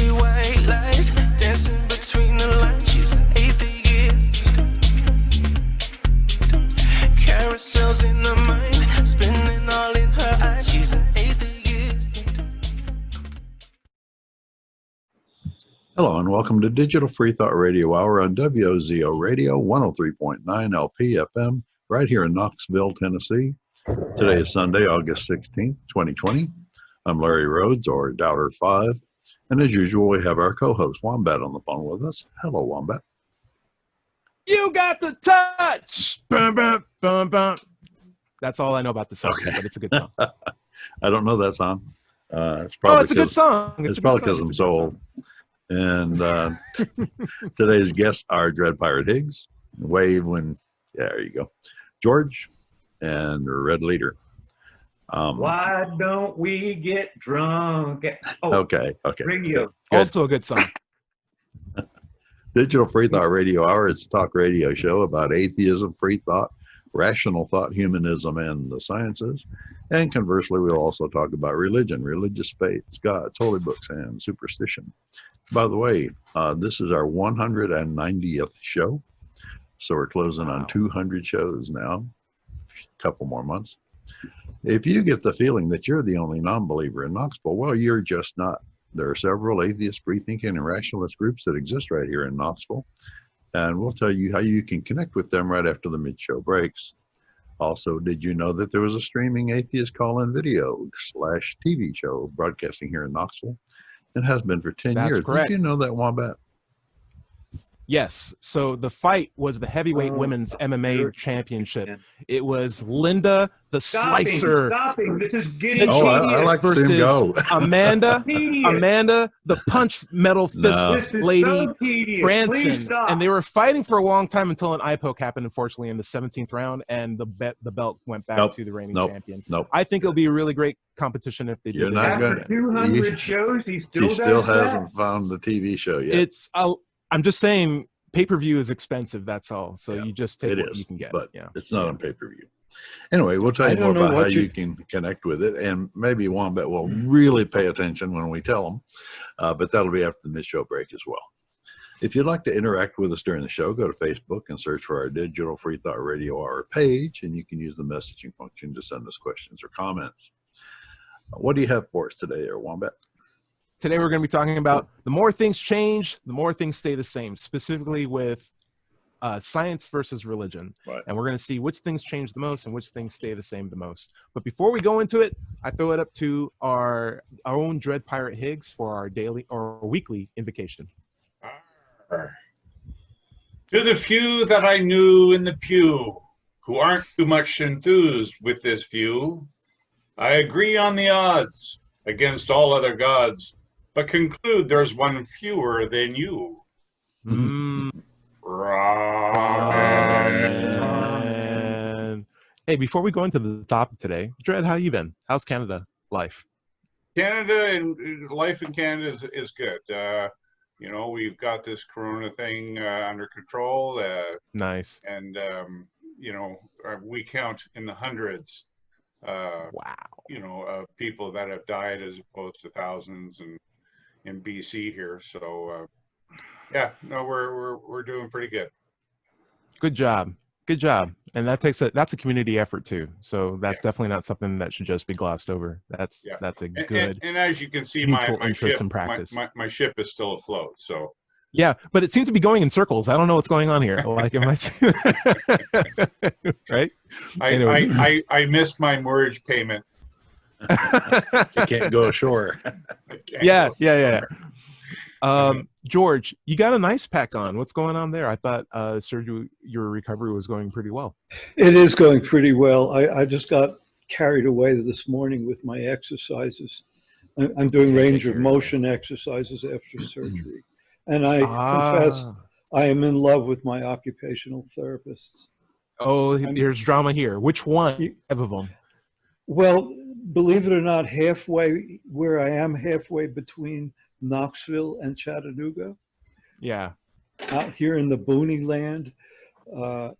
see white lies dancing between the lines. She's an atheist. Carousels in her mind, spinning all in her eyes. She's an atheist. Hello and welcome to Digital Freethought Radio Hour on WOZO Radio 103.9 LP FM right here in Knoxville, Tennessee. Today is Sunday, August 16th, 2020. I'm Larry Rhodes, or Doubter 5, and as usual, we have our co-host Wombat on the phone with us. Hello, Wombat. You got the touch. Bum, bum, bum, bum. That's all I know about the song, Okay. but it's a good song. I don't know that song. It's probably It's a good song. It's probably because I'm so old. And today's guests are Dread Pirate Higgs, Wave, there you go, George, and Red Leader. Why don't we get drunk? Okay. Radio. Good. Also a good song. Digital Freethought Radio Hour. It's a talk radio show about atheism, free thought, rational thought, humanism, and the sciences. And conversely, we'll also talk about religion, religious faiths, gods, holy books, and superstition. By the way, this is our 190th show. So we're closing on 200 shows now, a couple more months. If you get the feeling that you're the only non-believer in Knoxville, well, you're just not. There are several atheist, free-thinking, and rationalist groups that exist right here in Knoxville. And we'll tell you how you can connect with them right after the mid-show breaks. Also, did you know that there was a streaming atheist call-in video / TV show broadcasting here in Knoxville? It has been for 10 That's years. correct. Did you know that, Wombat? Yes. So the fight was the heavyweight women's MMA championship. It was Linda the Slicer Stopping. This is getting Oh, I like to see him versus go. Amanda tedious. the punch metal fist No. This is lady so tedious. Please Branson, stop. and they were fighting for a long time until an eye poke happened, unfortunately, in the 17th round, and the belt went back to the reigning champion. I think it'll be a really great competition if they do. You're not After gonna- 200 shows, he still He still does that? hasn't found the TV show yet. I'm just saying, pay-per-view is expensive. That's all. So Yeah, you just take it what is, you can get. but Yeah. it's not on pay-per-view. Anyway, we'll tell I you more don't know about how what you you- can connect with it, and maybe Wombat will really pay attention when we tell them, but that'll be after the mid-show break as well. If you'd like to interact with us during the show, go to Facebook and search for our Digital Freethought Radio Hour page, and you can use the messaging function to send us questions or comments. What do you have for us today, Wombat? Today we're going to be talking about the more things change, the more things stay the same, specifically with science versus religion. Right. And we're going to see which things change the most and which things stay the same the most. But before we go into it, I throw it up to our own Dread Pirate Higgs for our daily or weekly invocation. To the few that I knew in the pew, who aren't too much enthused with this view, I agree on the odds against all other gods, but conclude there's one fewer than you. Amen. Hey, before we go into the topic today, Dread, how you been? How's Canada life? Canada and life in Canada is good. You know, we've got this corona thing under control. Nice. And, you know, we count in the hundreds, Wow. you know, of people that have died as opposed to thousands in BC here. So, yeah, no, we're doing pretty good. Good job. Good job. And that's a community effort too. So that's definitely not something that should just be glossed over. That's a good and as you can see, mutual my interest ship, and practice. my ship is still afloat. So yeah, but it seems to be going in circles. I don't know what's going on here. Like, am I right? Anyway. I missed my mortgage payment. You can't go ashore. Yeah. George, you got an ice pack on. What's going on there? I thought surgery, your recovery was going pretty well. It is going pretty well. I just got carried away this morning with my exercises. I'm doing range of motion exercises after surgery. And I confess, I am in love with my occupational therapists. Oh, there's drama here. Which one of them? Well, believe it or not, halfway where I am, halfway between Knoxville and Chattanooga. Yeah. Out here in the boony land, I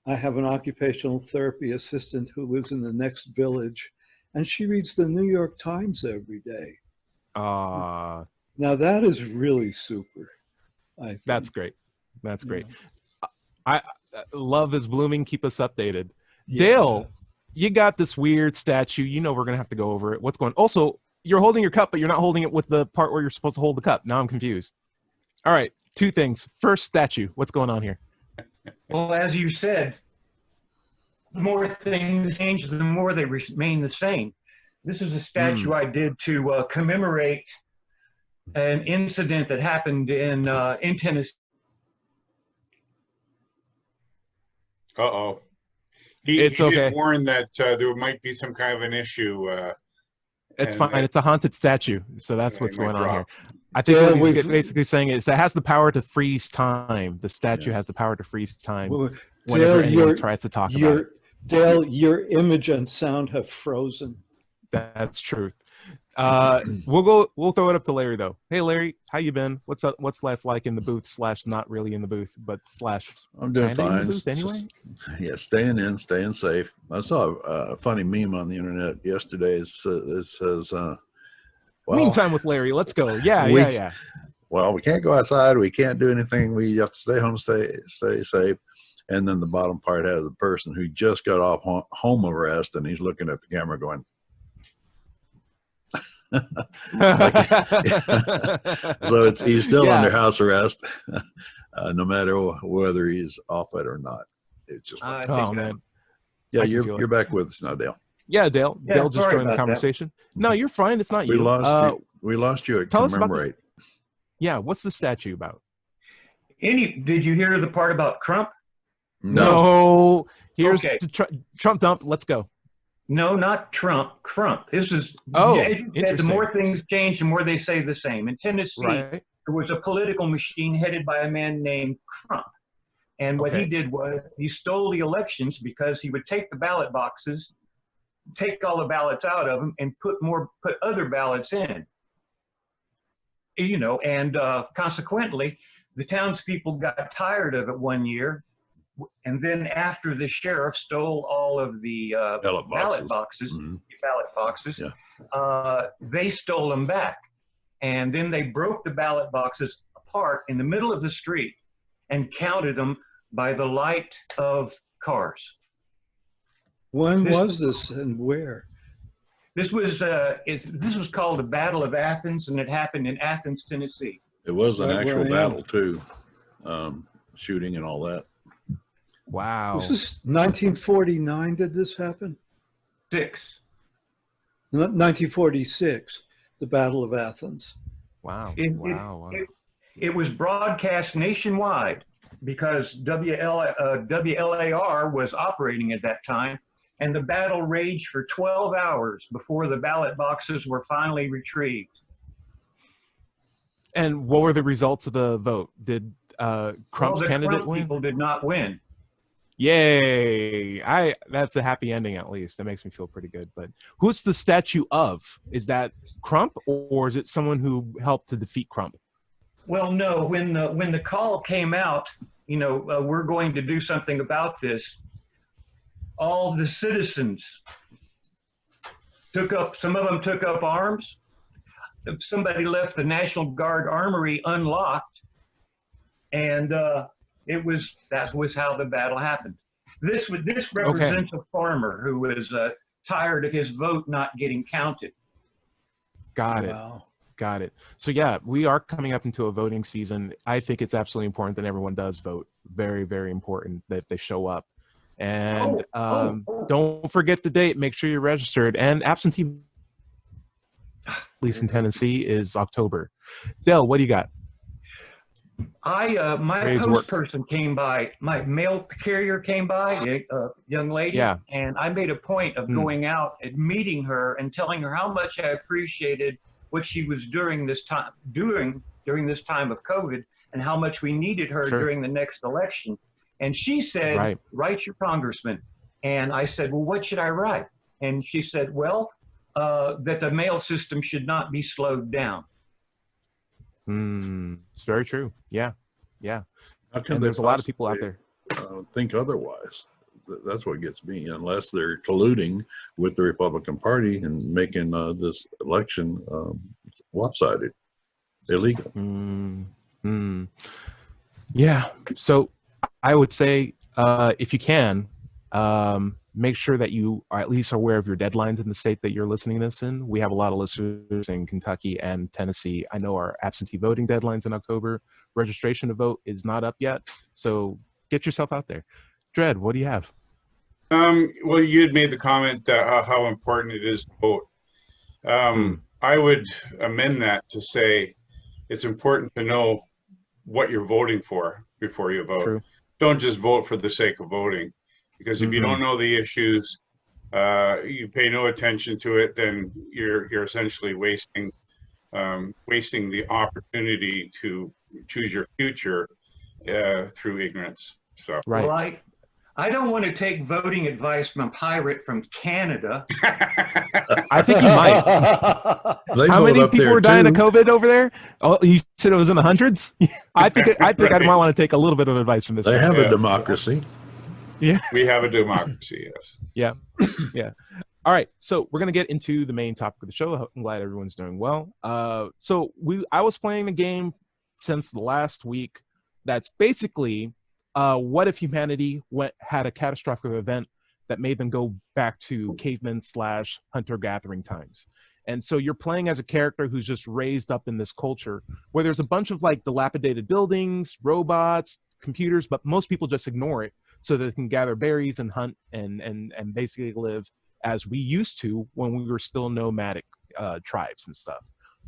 have an occupational therapy assistant who lives in the next village, and she reads the New York Times every day. Now that is really super. I think. That's great. That's great. I love is blooming. Keep us updated. Yeah. Dale, you got this weird statue. You know we're gonna have to go over it. What's going? Also, you're holding your cup, but you're not holding it with the part where you're supposed to hold the cup. Now I'm confused. All right, two things. First, statue. What's going on here? Well, as you said, the more things change, the more they remain the same. This is a statue I did to commemorate an incident that happened in Tennessee. Uh-oh. It's he okay. did warn that there might be some kind of an issue. It's and fine. It's a haunted statue, so that's Yeah, what's it might going on here. drop. I think Dale, what he's we've- basically saying is it has the power to freeze time. The statue Yeah. has the power to freeze time Well, whenever Dale, anyone your- tries to talk about it. Dale, your image and sound have frozen. That's true. We'll throw it up to Larry though. Hey Larry, how you been? What's up? What's life like in the booth / not really in the booth, but / I'm doing kinda in the fine. booth anyway? Yeah, staying in, staying safe. I saw a funny meme on the internet yesterday. It says, Meantime with Larry, let's go. Yeah, we- yeah. well, we can't go outside. We can't do anything. We have to stay home, stay safe. And then the bottom part has the person who just got off home arrest, and he's looking at the camera going, so he's still Yeah. under house arrest, no matter whether he's off it or not. It's just I Oh think man. yeah. I can feel You're back with us now, Dale. Yeah, Dale. Yeah, Dale just sorry joined the about that. conversation. No, you're fine. It's not We you. lost you. We lost you at tell us about this- commemorate. Yeah, what's the statue about? Did you hear the part about Trump? No. Here's Okay. the Trump dump. Let's go. No, not Trump. Crump. This is Oh, as you said, the interesting. more things change, the more they say the same. In Tennessee, Right. there was a political machine headed by a man named Crump. And what Okay. he did was he stole the elections because he would take the ballot boxes, take all the ballots out of them, and put other ballots in. You know, and consequently, the townspeople got tired of it one year. And then after the sheriff stole all of the Ballot boxes. Mhm. ballot boxes, Yeah. they stole them back. And then they broke the ballot boxes apart in the middle of the street and counted them by the light of cars. When This- was this and where? This was called the Battle of Athens, and it happened in Athens, Tennessee. It was an Right where actual I am. battle too, shooting and all that. Wow. Was this 1949? Did this happen? 1946, the Battle of Athens. Wow. It- Wow. It was broadcast nationwide because WLAR was operating at that time, and the battle raged for 12 hours before the ballot boxes were finally retrieved. And what were the results of the vote? Did Trump's the candidate Trump win? people did not win. Yay! That's a happy ending at least. That makes me feel pretty good. But who's the statue of? Is that Crump, or is it someone who helped to defeat Crump? Well, no, when the call came out, we're going to do something about this, all the citizens some of them took up arms. Somebody left the National Guard armory unlocked, and that was how the battle happened. This represents a farmer who was tired of his vote not getting counted. Got it. Wow. Got it. So yeah, we are coming up into a voting season. I think it's absolutely important that everyone does vote. Very, very important that they show up. And don't forget the date. Make sure you're registered. And absentee, at least in Tennessee, is October. Dale, what do you got? My Waves post works. person came by, my mail carrier came by, a young lady, Yeah. and I made a point of going out and meeting her and telling her how much I appreciated what she was doing this time, during this time of COVID, and how much we needed her Sure. during the next election. And she said, Right. write your congressman. And I said, well, what should I write? And she said, well, that the mail system should not be slowed down. It's very true. Yeah. How can And they there's a lot of people out possibly, there. think otherwise? That's what gets me. Unless they're colluding with the Republican Party and making this election lopsided. illegal. Yeah. So I would say, if you can, make sure that you are at least aware of your deadlines in the state that you're listening to this in. We have a lot of listeners in Kentucky and Tennessee. I know our absentee voting deadline's in October. Registration to vote is not up yet. So get yourself out there. Dred, what do you have? Well, you had made the comment that how important it is to vote. I would amend that to say it's important to know what you're voting for before you vote. True. Don't just vote for the sake of voting, because if you don't know the issues, you pay no attention to it, then you're essentially wasting the opportunity to choose your future through ignorance. So Right. Well, I don't want to take voting advice from a pirate from Canada. I think you might. They How vote many up people there were dying of too. COVID over there? Oh, you said it was in the hundreds? I think I might want to take a little bit of advice from this They guy. have Yeah. a democracy. Yeah. we have a democracy, yes. Yeah. All right. So we're gonna get into the main topic of the show. I'm glad everyone's doing well. I was playing the game since the last week. That's basically what if humanity had a catastrophic event that made them go back to caveman / hunter-gathering times. And so you're playing as a character who's just raised up in this culture where there's a bunch of like dilapidated buildings, robots, computers, but most people just ignore it so that they can gather berries and hunt and basically live as we used to when we were still nomadic tribes and stuff.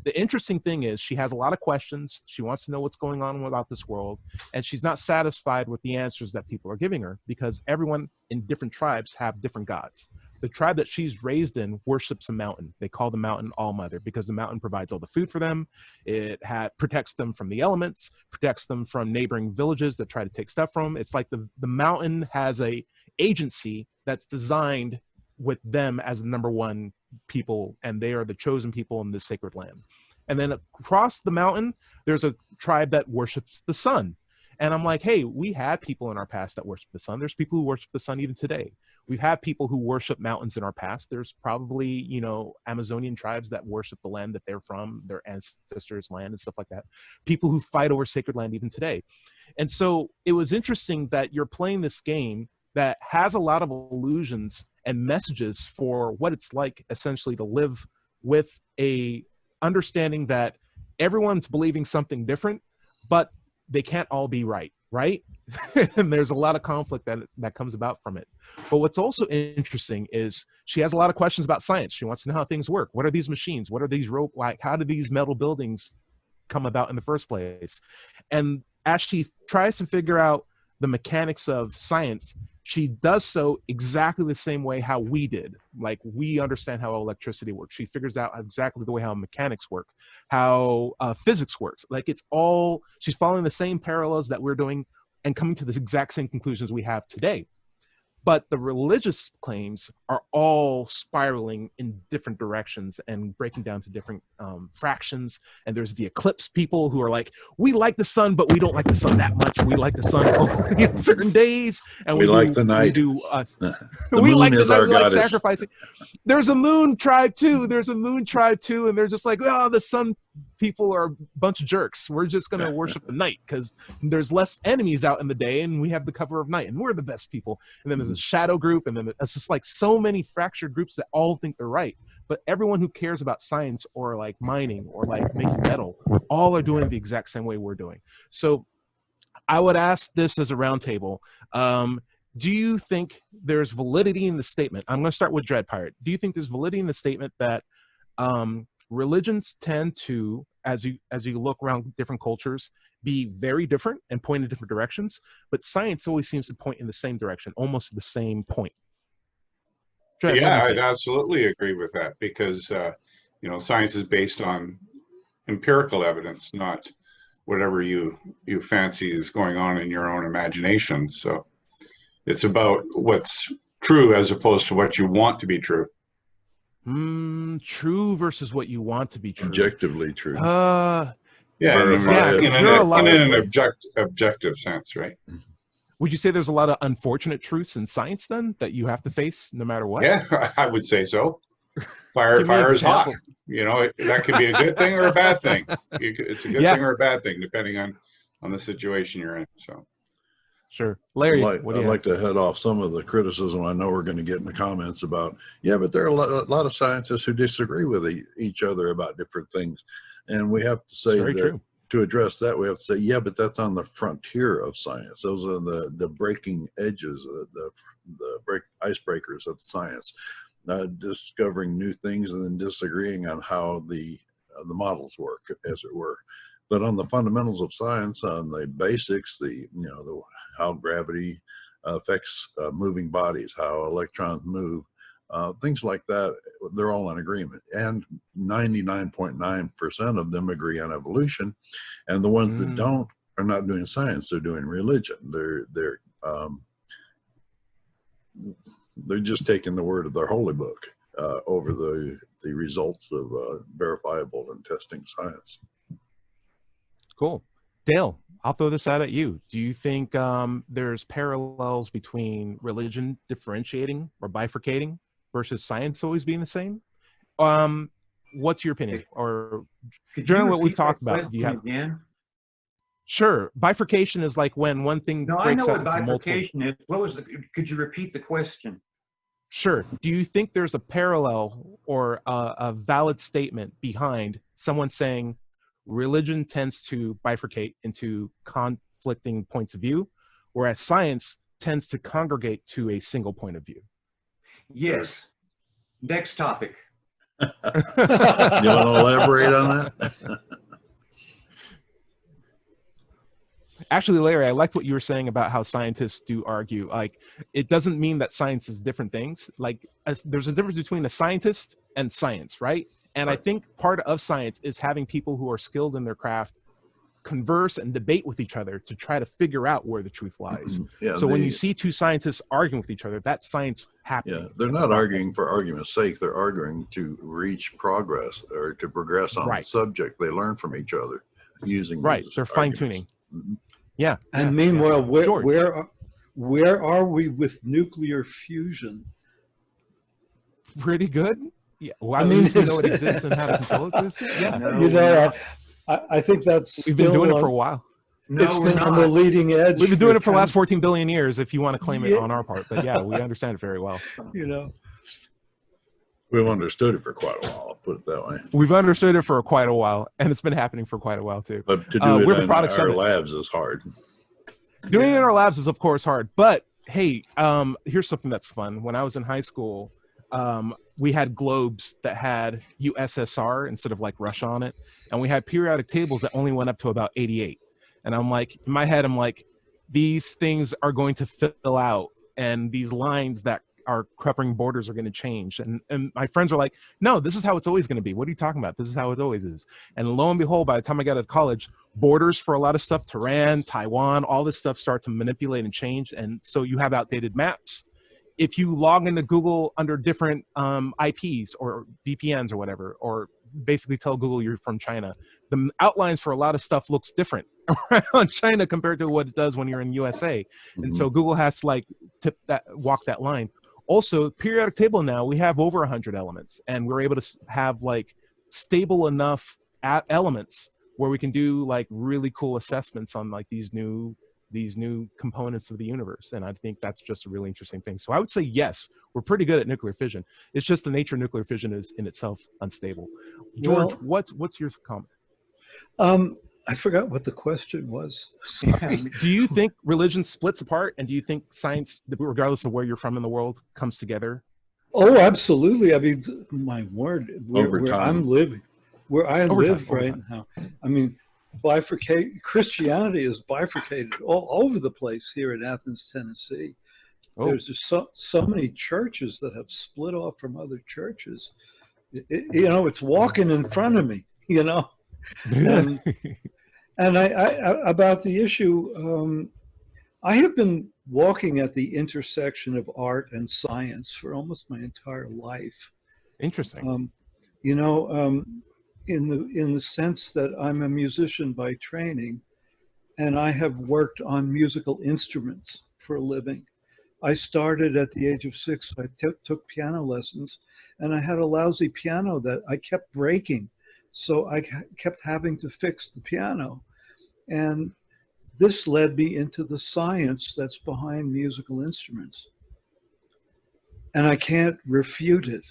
The interesting thing is she has a lot of questions. She wants to know what's going on about this world, and she's not satisfied with the answers that people are giving her because everyone in different tribes have different gods. The tribe that she's raised in worships a mountain. They call the mountain All-Mother because the mountain provides all the food for them. It protects them from the elements, protects them from neighboring villages that try to take stuff from them. It's like the mountain has a agency that's designed with them as the number one people, and they are the chosen people in this sacred land. And then across the mountain, there's a tribe that worships the sun. And I'm like, hey, we had people in our past that worship the sun. There's people who worship the sun even today. We've had people who worship mountains in our past. There's probably, Amazonian tribes that worship the land that they're from, their ancestors' land and stuff like that. People who fight over sacred land even today. And so it was interesting that you're playing this game that has a lot of illusions and messages for what it's like essentially to live with a understanding that everyone's believing something different, but they can't all be right? And there's a lot of conflict that comes about from it. But what's also interesting is she has a lot of questions about science. She wants to know how things work. What are these machines? What are these how do these metal buildings come about in the first place? And as she tries to figure out the mechanics of science, she does so exactly the same way how we did. Like, we understand how electricity works. She figures out exactly the way how mechanics work, how physics works. Like, she's following the same parallels that we're doing and coming to the exact same conclusions we have today. But the religious claims are all spiraling in different directions and breaking down to different fractions. And there's the eclipse people who are like, we like the sun, but we don't like the sun that much. We like the sun only on certain days. And We like the night. We moon like is the night. our We like goddess. sacrificing. There's a moon tribe too. And they're just like, oh, the sun people are a bunch of jerks. We're just going to worship the night because there's less enemies out in the day and we have the cover of night and we're the best people. And then there's a shadow group, and then it's just like so many fractured groups that all think they're right. But everyone who cares about science or like mining or like making metal, all are doing the exact same way we're doing. So I would ask this as a roundtable. Do you think there's validity in the statement? I'm going to start with Dread Pirate. Do you think there's validity in the statement that religions tend to, as you look around different cultures, be very different and point in different directions, but science always seems to point in the same direction, almost the same point? Dread, Yeah, I'd absolutely agree with that because, science is based on empirical evidence, not whatever you fancy is going on in your own imagination. So it's about what's true as opposed to what you want to be true. True versus what you want to be true. Objectively true. Yeah, in an objective sense, right? Would you say there's a lot of unfortunate truths in science then that you have to face no matter what? Yeah, I would say so. Fire is hot. That could be a good thing or a bad thing. It's a good thing or a bad thing, depending on the situation you're in. So, sure. Larry, I'd like to head off some of the criticism I know we're going to get in the comments about, but there are a lot of scientists who disagree with each other about different things. And we have to say that to address that, we have to say, but that's on the frontier of science. Those are the breaking edges, the icebreakers of science. Discovering new things and then disagreeing on how the models work, as it were. But on the fundamentals of science, on the basics, how gravity affects moving bodies, how electrons move, things like that, they're all in agreement. And 99.9% of them agree on evolution. And the ones that don't are not doing science, they're doing religion. They're just taking the word of their holy book over the results of verifiable and testing science. Cool. Dale, I'll throw this out at you. Do you think there's parallels between religion differentiating or bifurcating versus science always being the same? What's your opinion? Or generally what we've talked about? Do you have again? Sure. Bifurcation is like when one thing breaks up into multiple. Bifurcation is. Could you repeat the question? Sure. Do you think there's a parallel or a valid statement behind someone saying religion tends to bifurcate into conflicting points of view, whereas science tends to congregate to a single point of view? Yes. Next topic. You want to elaborate on that? Actually, Larry, I liked what you were saying about how scientists do argue. Like, it doesn't mean that science is different things. Like, there's a difference between a scientist and science, right? And I think part of science is having people who are skilled in their craft converse and debate with each other to try to figure out where the truth lies. When you see two scientists arguing with each other, that's science happening. Yeah, they're not arguing for argument's sake. They're arguing to reach progress or to progress on the subject. They learn from each other using they're fine-tuning. Yeah. And meanwhile, where are we with nuclear fusion? Pretty good. Yeah. Well, I mean, you know it exists and how to control it. Yeah. I think we've been doing it for a while. No, we're not on the leading edge. We've been doing it for the last 14 billion years, if you want to claim it on our part. But yeah, we understand it very well. We've understood it for quite a while, I'll put it that way. We've understood it for quite a while, and it's been happening for quite a while too. But to do it in our labs is hard. Doing it in our labs is, of course, hard. But hey, here's something that's fun. When I was in high school, we had globes that had USSR instead of like Russia on it. And we had periodic tables that only went up to about 88. And I'm like, in my head, I'm like, these things are going to fill out, and these lines that are covering borders are going to change. And my friends were like, no, this is how it's always going to be. What are you talking about? This is how it always is. And lo and behold, by the time I got to college, borders for a lot of stuff, Tehran, Taiwan, all this stuff start to manipulate and change. And so you have outdated maps. If you log into Google under different IPs or VPNs or whatever, or basically tell Google you're from China, the outlines for a lot of stuff looks different around China compared to what it does when you're in USA. And so Google has to like walk that line. Also, periodic table now, we have over 100 elements, and we're able to have like stable enough elements where we can do like really cool assessments on like these new components of the universe. And I think that's just a really interesting thing. So I would say, yes, we're pretty good at nuclear fission. It's just the nature of nuclear fission is in itself unstable. George, what's your comment? I forgot what the question was. Sorry. Do you think religion splits apart, and do you think science, regardless of where you're from in the world, comes together? Oh, absolutely. I mean, my word, where I'm living, where I live right now. I mean, Christianity is bifurcated all over the place here in Athens, Tennessee. There's just so many churches that have split off from other churches. It's walking in front of me, And I about the issue, I have been walking at the intersection of art and science for almost my entire life. Interesting. In the sense that I'm a musician by training, and I have worked on musical instruments for a living. I started at the age of 6. I took piano lessons, and I had a lousy piano that I kept breaking. So I kept having to fix the piano. And this led me into the science that's behind musical instruments. And I can't refute it.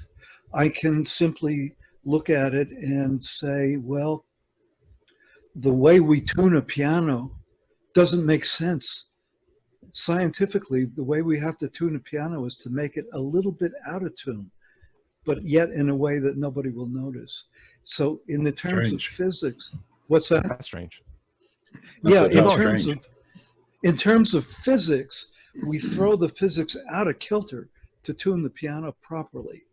I can simply look at it and say, well, the way we tune a piano doesn't make sense. Scientifically, the way we have to tune a piano is to make it a little bit out of tune, but yet in a way that nobody will notice. So in the terms of physics, what's that? That's strange. Yeah, Strange. in terms of physics, we throw the physics out of kilter to tune the piano properly.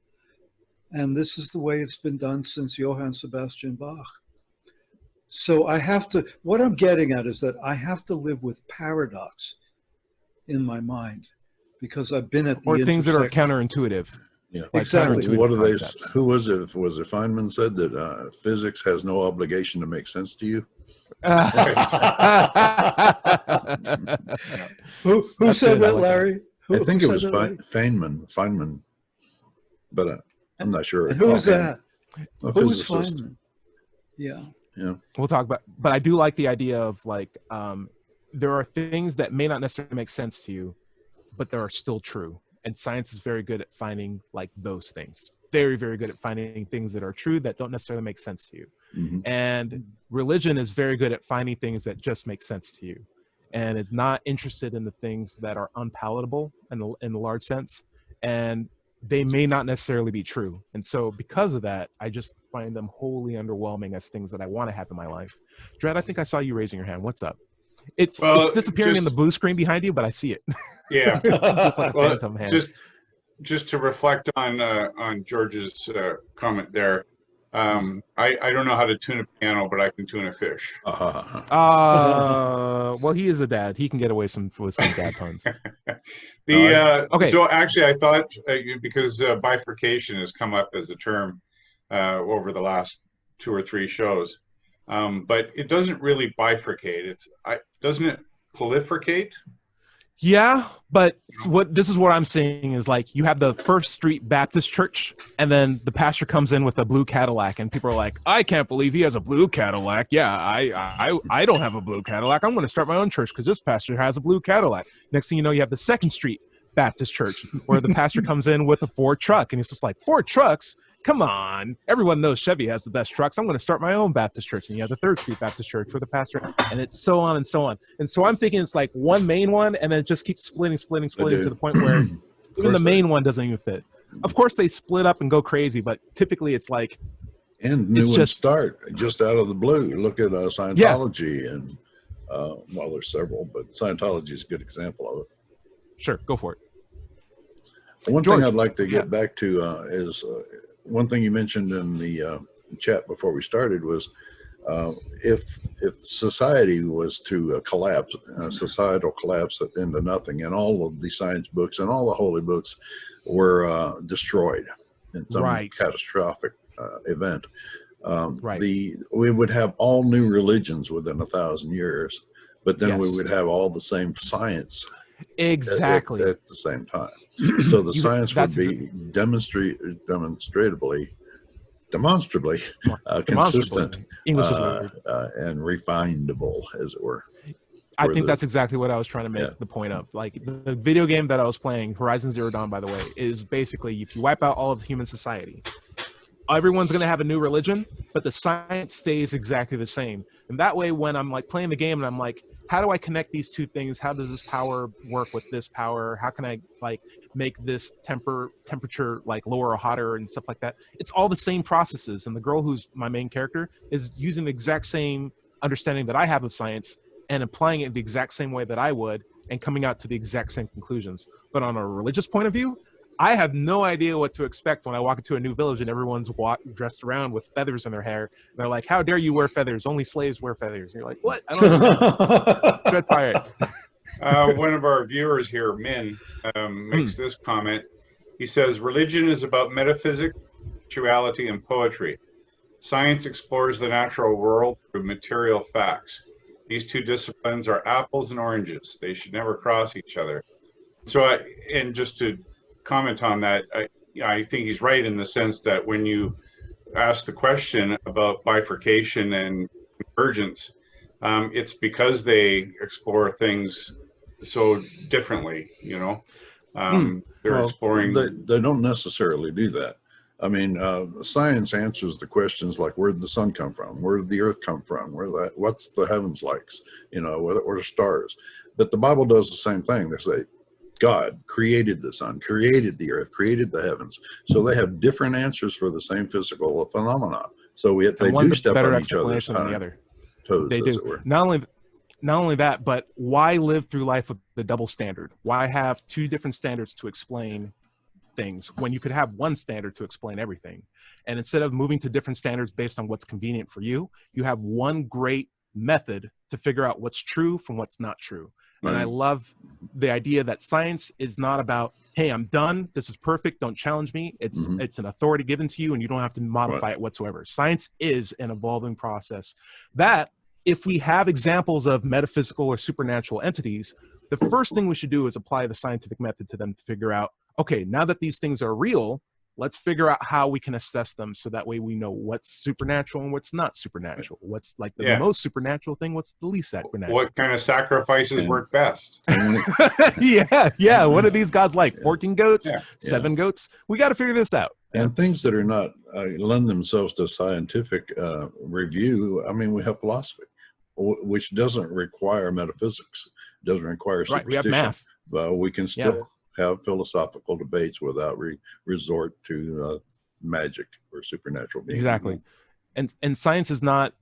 And this is the way it's been done since Johann Sebastian Bach. So I have to, what I'm getting at is that I have to live with paradox in my mind, because I've been at the Or things that are intersection. counterintuitive. Yeah, Like Exactly. counterintuitive What are they? concepts. Who was it? Was it Feynman said that physics has no obligation to make sense to you? Who That's said good. I that, like Larry? I think it said was that, Larry? Feynman, but I'm not sure. And who's that? A Who's physicist. Feynman? Yeah. Yeah. We'll talk about, but I do like the idea of like, there are things that may not necessarily make sense to you, but they are still true. And science is very good at finding like those things. Very, very good at finding things that are true that don't necessarily make sense to you. Mhm. And religion is very good at finding things that just make sense to you. And it's not interested in the things that are unpalatable in the large sense. And they may not necessarily be true. And so because of that, I just find them wholly underwhelming as things that I want to have in my life. Dred, I think I saw you raising your hand. What's up? It's disappearing in the blue screen behind you, but I see it. Yeah. Just like a Well, phantom hand. just to reflect on George's comment there, I don't know how to tune a piano, but I can tune a fish. Well, he is a dad. He can get away with some dad puns. Okay. So actually, I thought because bifurcation has come up as a term over the last 2 or 3 shows, but it doesn't really bifurcate. Doesn't it proliferate? Yeah, but this is what I'm saying is like you have the First Street Baptist Church, and then the pastor comes in with a blue Cadillac, and people are like, "I can't believe he has a blue Cadillac." Yeah, I don't have a blue Cadillac. I'm going to start my own church because this pastor has a blue Cadillac. Next thing you know, you have the Second Street Baptist Church, where the pastor comes in with a Ford truck, and he's just like, "Ford trucks? Come on. Everyone knows Chevy has the best trucks. I'm going to start my own Baptist church." And you have the Third Street Baptist Church for the pastor, and it's so on and so on. And so I'm thinking it's like one main one, and then it just keeps splitting to the point where even the main one doesn't even fit. Of course, they split up and go crazy, but typically it's like... And new ones start just out of the blue. Look at Scientology, and well, there's several, but Scientology is a good example of it. Sure, go for it. One thing I'd like to get back to is... one thing you mentioned in the chat before we started was if society was to collapse, societal collapse into nothing, and all of the science books and all the holy books were destroyed in some catastrophic event, we would have all new religions within 1,000 years, but then we would have all the same science exactly at the same time. So the science would be demonstrably consistent and refinable, as it were. I think that's exactly what I was trying to make the point of. Like the video game that I was playing, Horizon Zero Dawn, by the way, is basically if you wipe out all of human society, everyone's going to have a new religion, but the science stays exactly the same. And that way, when I'm like playing the game and I'm like, how do I connect these two things? How does this power work with this power? How can I like make this temperature like lower or hotter and stuff like that? It's all the same processes. And the girl who's my main character is using the exact same understanding that I have of science and applying it the exact same way that I would and coming out to the exact same conclusions. But on a religious point of view, I have no idea what to expect when I walk into a new village and everyone's dressed around with feathers in their hair. And they're like, "How dare you wear feathers? Only slaves wear feathers." And you're like, "What? I don't understand." Dread Pirate. One of our viewers here, Min, makes this comment. He says, "Religion is about metaphysics, spirituality, and poetry. Science explores the natural world through material facts. These two disciplines are apples and oranges. They should never cross each other. So, and just to comment on that, I think he's right in the sense that when you ask the question about bifurcation and convergence, it's because they explore things so differently, they're exploring. They don't necessarily do that. I mean, science answers the questions like, where did the sun come from? Where did the earth come from? What's the heavens like? What are stars? But the Bible does the same thing. They say, God created the sun, created the earth, created the heavens. So they have different answers for the same physical phenomena. So they do step on each other's toes, they as do. it were. Not only that, but why live through life with the double standard? Why have two different standards to explain things when you could have one standard to explain everything? And instead of moving to different standards based on what's convenient for you, you have one great method to figure out what's true from what's not true. And I love the idea that science is not about, hey, I'm done, this is perfect, don't challenge me. It's an authority given to you and you don't have to modify it whatsoever. Science is an evolving process that, if we have examples of metaphysical or supernatural entities, the first thing we should do is apply the scientific method to them to figure out, okay, now that these things are real, let's figure out how we can assess them so that way we know what's supernatural and what's not supernatural. What's like the most supernatural thing, what's the least supernatural. What kind of sacrifices work best? yeah. What are these gods like? 14 goats? 7 goats? We got to figure this out. And things that are not lend themselves to scientific review. I mean, we have philosophy, which doesn't require metaphysics, doesn't require superstition. We have math. But we can still have philosophical debates without resort to magic or supernatural beings. Exactly. And science is not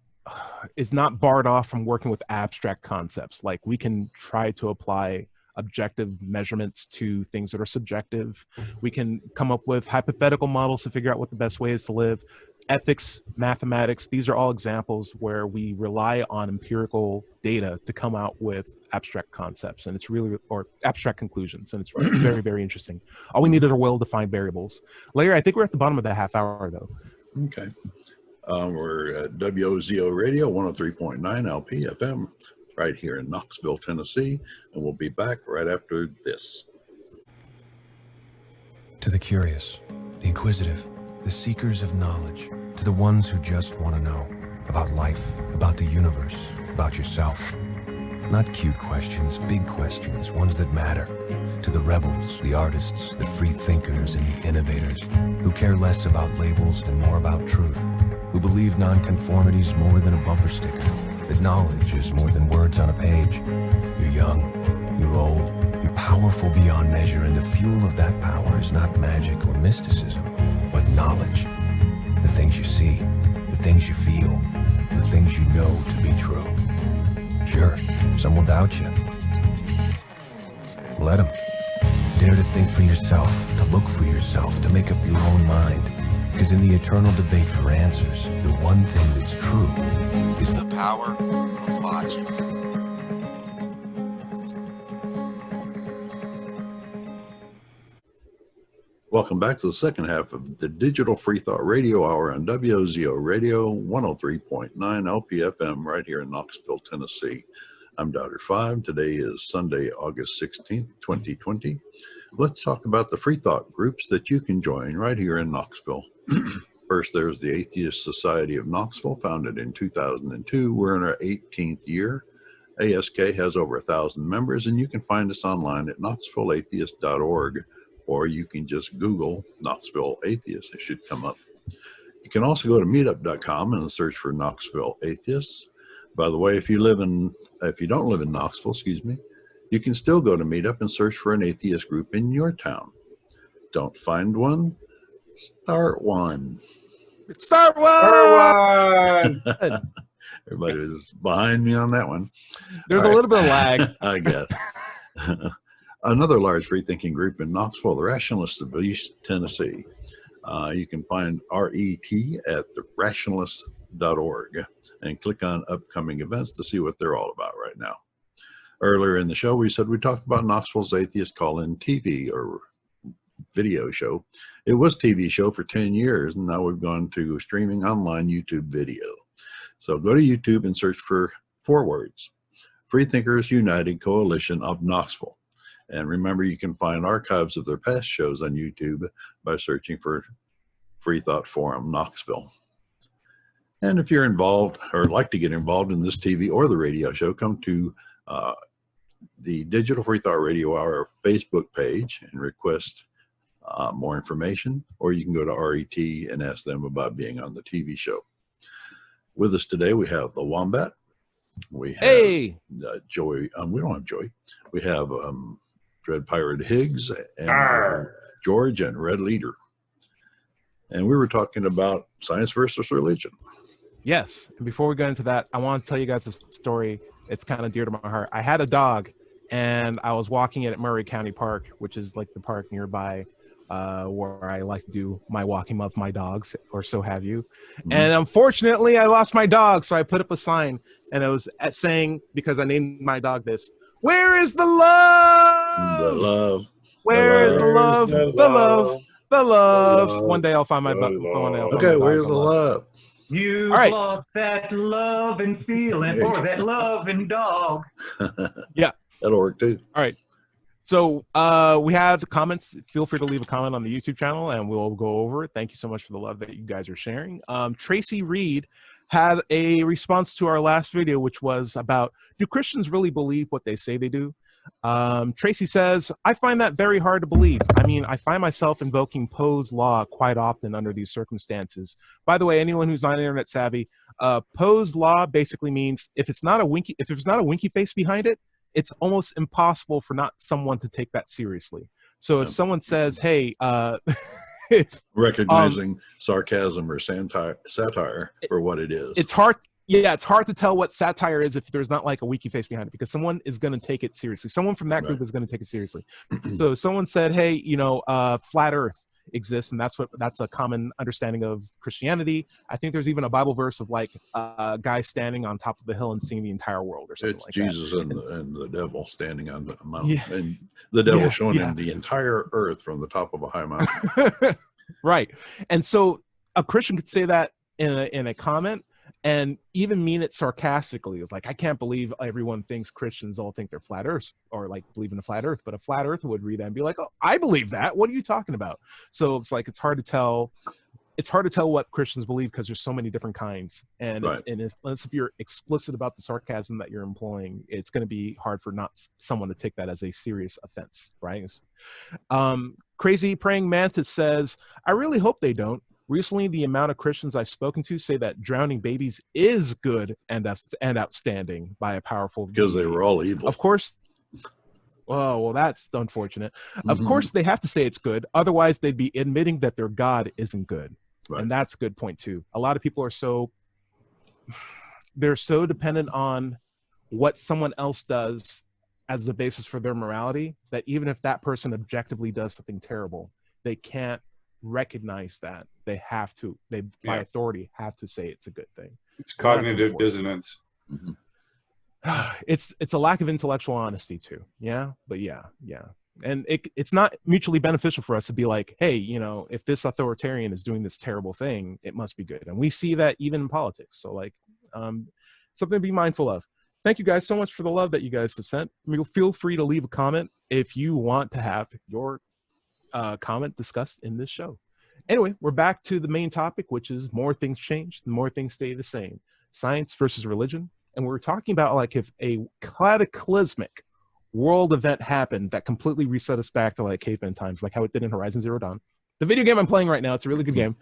barred off from working with abstract concepts. Like, we can try to apply objective measurements to things that are subjective. We can come up with hypothetical models to figure out what the best way is to live. Ethics, mathematics, these are all examples where we rely on empirical data to come out with abstract concepts, and it's really, or abstract conclusions, and it's very, very interesting. All we needed are well-defined variables. Larry, I think we're at the bottom of the half hour, though. Okay. We're at WOZO Radio, 103.9 LP FM, right here in Knoxville, Tennessee, and we'll be back right after this. To the curious, the inquisitive, the seekers of knowledge, to the ones who just want to know about life, about the universe, about yourself. Not cute questions, big questions, ones that matter. To the rebels, the artists, the free thinkers, and the innovators, who care less about labels and more about truth, who believe nonconformity is more than a bumper sticker, that knowledge is more than words on a page. You're young, you're old, you're powerful beyond measure, and the fuel of that power is not magic or mysticism, but knowledge. The things you see, the things you feel, the things you know to be true. Sure, some will doubt you. Let them. Dare to think for yourself, to look for yourself, to make up your own mind. Because in the eternal debate for answers, the one thing that's true is the power of logic. Welcome back to the second half of the Digital Freethought Radio Hour on WOZO Radio, 103.9 LPFM, right here in Knoxville, Tennessee. I'm Dr. Five. Today is Sunday, August 16th, 2020. Let's talk about the Freethought groups that you can join right here in Knoxville. First, there's the Atheist Society of Knoxville, founded in 2002. We're in our 18th year. ASK has over 1,000 members, and you can find us online at knoxvilleatheist.org. Or you can just Google Knoxville Atheists. It should come up. You can also go to meetup.com and search for Knoxville Atheists. By the way, if you don't live in Knoxville, you can still go to Meetup and search for an atheist group in your town. Don't find one? Start one. Start one! Everybody was behind me on that one. There's a little bit of lag. I guess. Another large free-thinking group in Knoxville, the Rationalists of East Tennessee. You can find RET at therationalists.org and click on upcoming events to see what they're all about right now. Earlier in the show, we said we talked about Knoxville's Atheist Call-In TV or video show. It was TV show for 10 years, and now we've gone to streaming online YouTube video. So go to YouTube and search for 4 words: Freethinkers United Coalition of Knoxville. And remember, you can find archives of their past shows on YouTube by searching for Freethought Forum Knoxville. And if you're involved or like to get involved in this TV or the radio show, come to the Digital Freethought Radio Hour Facebook page and request more information, or you can go to RET and ask them about being on the TV show. With us today, we have the Wombat. We have Joey. We don't have Joey. We have Dread Pirate Higgs and George and Red Leader. And we were talking about science versus religion. Yes. And before we go into that, I want to tell you guys a story. It's kind of dear to my heart. I had a dog, and I was walking it at Murray County Park, which is like the park nearby where I like to do my walking of my dogs, or so have you. Mm-hmm. And unfortunately, I lost my dog, so I put up a sign, and it was saying, because I named my dog this, "Where is the love? The love. Where is the love? The love. The love." One day I'll find my dog. Okay, where's the love? You right. lost that love and feeling for that love and dog. Yeah. That'll work too. All right. So we have comments. Feel free to leave a comment on the YouTube channel and we'll go over it. Thank you so much for the love that you guys are sharing. Tracy Reed had a response to our last video, which was about, do Christians really believe what they say they do? Tracy says, I find that very hard to believe. I mean, I find myself invoking Poe's law quite often under these circumstances. By the way, anyone who's not internet savvy, Poe's law basically means if there's not a winky face behind it, it's almost impossible for not someone to take that seriously. So if someone says, hey, recognizing sarcasm or satire for what it is. It's hard. Yeah, it's hard to tell what satire is if there's not like a wiki face behind it, because someone is going to take it seriously. Someone from that group is going to take it seriously. So if someone said, hey, flat earth exists, and that's a common understanding of Christianity. I think there's even a Bible verse of like a guy standing on top of the hill and seeing the entire world or something it's like Jesus that. and the devil standing on the mountain, and the devil showing him the entire earth from the top of a high mountain. Right. And so a Christian could say that in a comment, and even mean it sarcastically. It's like, I can't believe everyone thinks Christians all think they're flat earth or like believe in a flat earth, but a flat earther would read that and be like, oh, I believe that. What are you talking about? So it's like, it's hard to tell what Christians believe because there's so many different kinds. And, unless if you're explicit about the sarcasm that you're employing, it's going to be hard for someone to take that as a serious offense, right? Crazy Praying Mantis says, I really hope they don't. Recently, the amount of Christians I've spoken to say that drowning babies is good and outstanding by a powerful because they were all evil. Of course. Oh, well, that's unfortunate. Of course, they have to say it's good. Otherwise, they'd be admitting that their God isn't good. Right. And that's a good point, too. A lot of people are so dependent on what someone else does as the basis for their morality that even if that person objectively does something terrible, they can't recognize that. They by authority have to say it's a good thing. It's cognitive dissonance. It's a lack of intellectual honesty too. But and it's not mutually beneficial for us to be like, hey, if this authoritarian is doing this terrible thing, it must be good. And we see that even in politics. So like something to be mindful of. Thank you guys so much for the love that you guys have sent. Feel free to leave a comment if you want to have your comment discussed in this show. Anyway, we're back to the main topic, which is more things change, the more things stay the same. Science versus religion. And we're talking about like if a cataclysmic world event happened that completely reset us back to like caveman times, like how it did in Horizon Zero Dawn. The video game I'm playing right now, it's a really good game.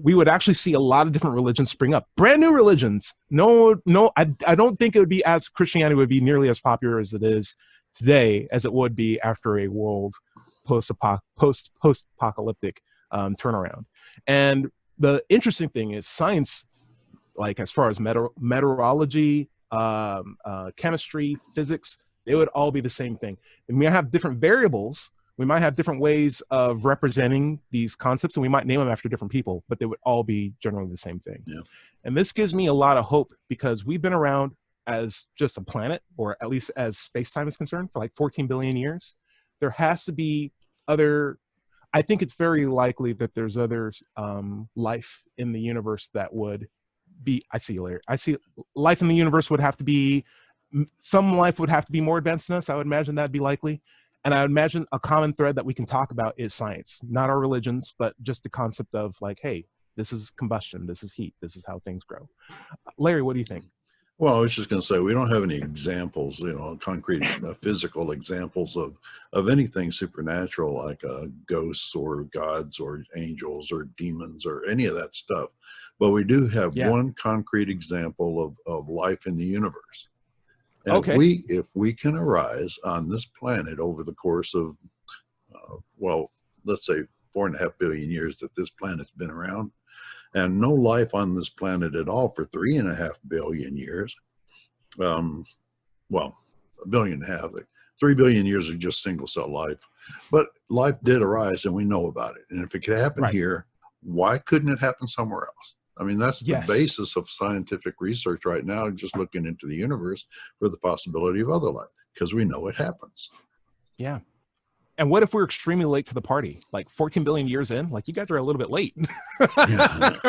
We would actually see a lot of different religions spring up. Brand new religions. I don't think it would be as Christianity would be nearly as popular as it is today as it would be after a world post-apocalyptic turnaround. And the interesting thing is science, like as far as meteorology, chemistry, physics, they would all be the same thing. And we have different variables. We might have different ways of representing these concepts, and we might name them after different people, but they would all be generally the same thing. Yeah. And this gives me a lot of hope because we've been around as just a planet, or at least as space-time is concerned, for like 14 billion years. There has to be I think it's very likely that there's other life in the universe that would be, I see life in the universe would have to be, some life would have to be more advanced than us. I would imagine that'd be likely. And I imagine a common thread that we can talk about is science, not our religions, but just the concept of like, hey, this is combustion, this is heat, this is how things grow. Larry, what do you think? Well, I was just going to say, we don't have any examples, concrete physical examples of anything supernatural like ghosts or gods or angels or demons or any of that stuff. But we do have one concrete example of life in the universe. And if we can arise on this planet over the course of, let's say 4.5 billion years that this planet's been around, and no life on this planet at all for 3.5 billion years. A billion and a half, 3 billion years of just single cell life. But life did arise and we know about it. And if it could happen here, why couldn't it happen somewhere else? I mean, that's the basis of scientific research right now, just looking into the universe for the possibility of other life, because we know it happens. Yeah. And what if we're extremely late to the party, like 14 billion years in? Like, you guys are a little bit late. The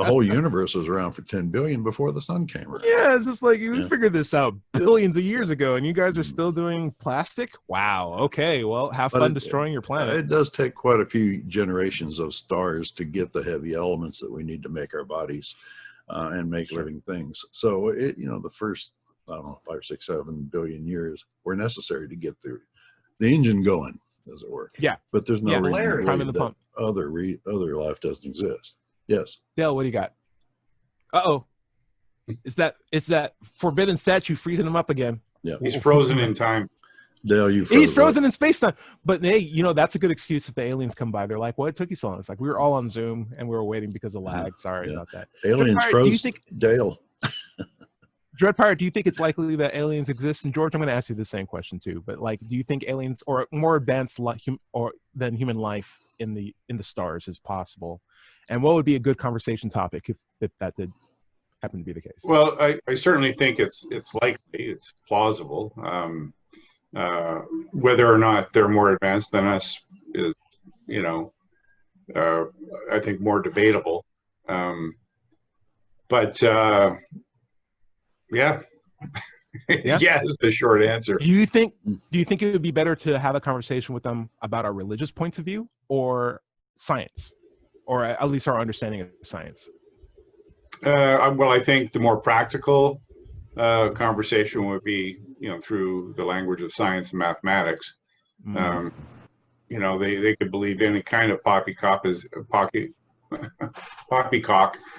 whole universe was around for 10 billion before the sun came around. Yeah, it's just like, we figured this out billions of years ago, and you guys are still doing plastic? Wow. Okay, well, have fun destroying your planet. It does take quite a few generations of stars to get the heavy elements that we need to make our bodies and make living things. So, the first, 5, 6, 7 billion years were necessary to get the engine going, as it were. Yeah. But there's no reason to believe that pump. other life doesn't exist. Yes. Dale, what do you got? Uh-oh. It's that forbidden statue freezing him up again. Yeah. He's frozen in time. Dale, he's frozen in space-time. But hey, that's a good excuse if the aliens come by. They're like, what took you so long? It's like, we were all on Zoom and we were waiting because of lag. Sorry about that. Aliens froze Dale. Dread Pirate, do you think it's likely that aliens exist? And George, I'm going to ask you the same question too. But do you think aliens or more advanced than human life in the stars is possible? And what would be a good conversation topic if that did happen to be the case? Well, I certainly think it's likely, it's plausible. Whether or not they're more advanced than us is, I think more debatable. Yeah. Yeah is the short answer. Do you think it would be better to have a conversation with them about our religious points of view or science, or at least our understanding of science? Well, I think the more practical conversation would be, through the language of science and mathematics. They could believe any kind of poppycock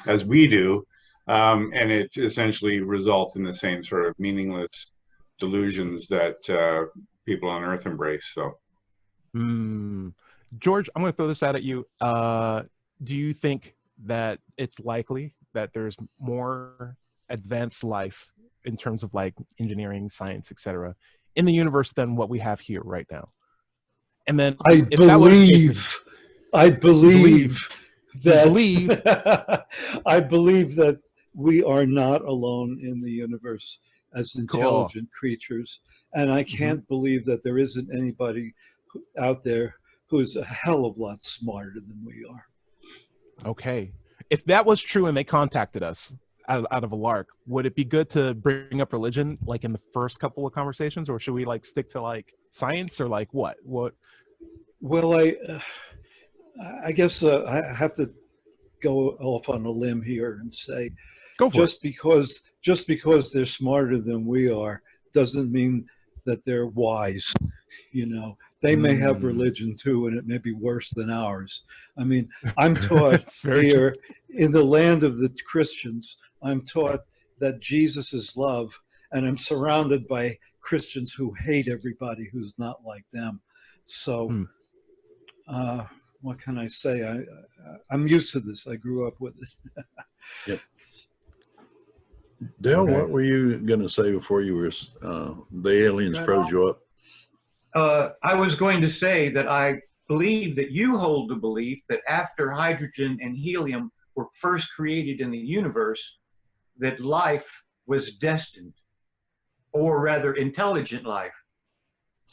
as we do. And it essentially results in the same sort of meaningless delusions that people on Earth embrace. So, George, I'm going to throw this out at you. Do you think that it's likely that there's more advanced life in terms of like engineering, science, etc., in the universe than what we have here right now? And then I believe that we are not alone in the universe as intelligent creatures. And I can't believe that there isn't anybody out there who's a hell of a lot smarter than we are. Okay. If that was true and they contacted us out of a lark, would it be good to bring up religion like in the first couple of conversations, or should we like stick to like science, or like what? Well, I guess I have to go off on a limb here and say, just because they're smarter than we are doesn't mean that they're wise. They may have religion too, and it may be worse than ours. I mean, I'm taught here in the land of the Christians, I'm taught that Jesus is love, and I'm surrounded by Christians who hate everybody who's not like them. So what can I say? I'm used to this. I grew up with it. Yep. Dale, what were you going to say before you were the aliens froze you up? I was going to say that I believe that you hold the belief that after hydrogen and helium were first created in the universe, that life was destined, or rather intelligent life